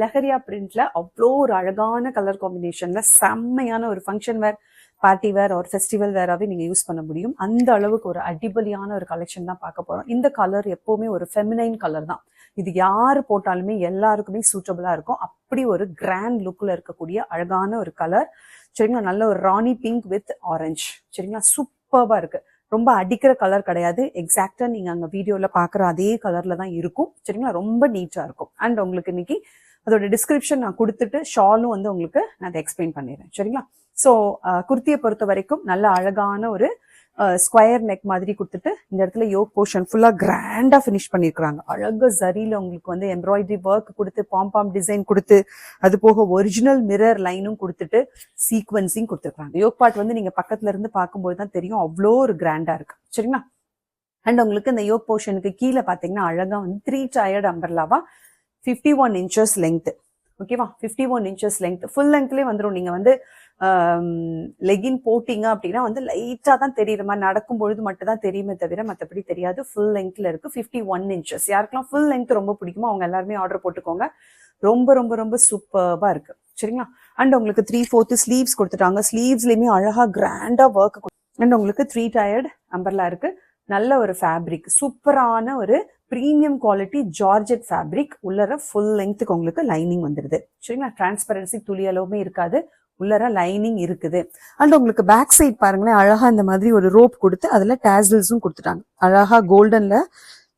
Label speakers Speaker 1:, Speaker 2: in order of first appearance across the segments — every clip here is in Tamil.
Speaker 1: லெஹரியா பிரிண்ட்ல அவ்வளோ ஒரு அழகான கலர் காம்பினேஷன்ல செம்மையான ஒரு ஃபங்க்ஷன் வேர், பார்ட்டி வேர் ஒரு ஃபெஸ்டிவல் வேராகவே நீங்க யூஸ் பண்ண முடியும். அந்த அளவுக்கு ஒரு அடிபலியான ஒரு கலெக்ஷன் தான் பார்க்க போறோம். இந்த கலர் எப்பவுமே ஒரு ஃபெமினைன் கலர் தான். இது யாரு போட்டாலுமே எல்லாருக்குமே சூட்டபிளா இருக்கும். அப்படி ஒரு கிராண்ட் லுக்ல இருக்கக்கூடிய அழகான ஒரு கலர். சரிங்களா, நல்ல ஒரு ராணி பிங்க் வித் ஆரஞ்சு. சரிங்களா, சூப்பர்பா இருக்கு. ரொம்ப அடிக்கிற கலர் கிடையாது. எக்ஸாக்டா நீங்க அங்க வீடியோல பாக்குற அதே கலர்ல தான் இருக்கும். சரிங்களா, ரொம்ப நீட்டா இருக்கும். அண்ட் உங்களுக்கு இன்னைக்கு அதோட டிஸ்கிரிப்ஷன் நான் கொடுத்துட்டு ஷாலும் வந்து உங்களுக்கு நான் அதை எக்ஸ்பிளைன் பண்ணிடுறேன். சரிங்களா, ஸோ குர்த்தியை பொறுத்த வரைக்கும் நல்ல அழகான ஒரு ஸ்கொயர் நெக் மாதிரி கொடுத்துட்டு இந்த இடத்துல யோக் போர்ஷன் ஃபுல்லா கிராண்டா ஃபினிஷ் பண்ணிருக்காங்க. அழகு ஜரியில உங்களுக்கு வந்து எம்ப்ராய்டரி ஒர்க் கொடுத்து பாம் டிசைன் கொடுத்து அது போக ஒரிஜினல் மிரர் லைனும் கொடுத்துட்டு சீக்வன்சிங் கொடுத்துருக்காங்க. யோக் பார்ட் வந்து நீங்க பக்கத்துல இருந்து பார்க்கும்போது தான் தெரியும் அவ்வளோ ஒரு கிராண்டா இருக்கு. சரிங்களா, அண்ட் உங்களுக்கு இந்த யோக் போர்ஷனுக்கு கீழே பாத்தீங்கன்னா அழகா வந்து 3 டயர்ட் அம்பர்லாவா 51 inches லென்த். ஓகேவா, 51 inches லென்த் ஃபுல் லென்த்லேயே வந்துடும். நீங்க வந்து லெகின் போட்டிங்க அப்படின்னா வந்து லைட்டா தான் தெரியுற மாதிரி, நடக்கும் பொழுது மட்டும் தான் தெரியுமே தவிர மற்றபடி தெரியாது. ஃபுல் லென்த்ல இருக்கு 51 inches. யாருக்கெல்லாம் ஃபுல் லென்த் ரொம்ப பிடிக்குமோ அவங்க எல்லாருமே ஆர்டர் போட்டுக்கோங்க. ரொம்ப ரொம்ப ரொம்ப சூப்பர்பா இருக்கு. சரிங்களா, அண்ட் உங்களுக்கு 3/4 ஸ்லீவ்ஸ் கொடுத்துட்டாங்க. ஸ்லீவ்ஸ்லயுமே அழகா கிராண்டா ஒர்க். அண்ட் உங்களுக்கு 3 டயர்ட் அம்பர்லா இருக்கு. நல்ல ஒரு ஃபேப்ரிக், சூப்பரான ஒரு பிரீமியம் குவாலிட்டி ஜார்ஜெட் ஃபேப்ரிக். உள்ளர ஃபுல் லென்த்துக்கு உங்களுக்கு லைனிங் வந்துடுது. சரிங்களா, டிரான்ஸ்பரன்சி துளி அளவுமே இருக்காது. உள்ளர லைனிங் இருக்குது. அண்ட் உங்களுக்கு பேக் சைட் பாருங்களேன், அழகா இந்த மாதிரி ஒரு ரோப் கொடுத்து அதுல டேசல்ஸும் கொடுத்துட்டாங்க. அழகா கோல்டன்ல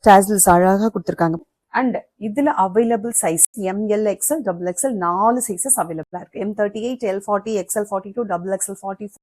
Speaker 1: டேசல்ஸ் அழகா கொடுத்துருக்காங்க. அண்ட் இதுல available size ML XL XXL 4 sizes அவைலபிளா இருக்கு. M38, L40, XL42, XXL 44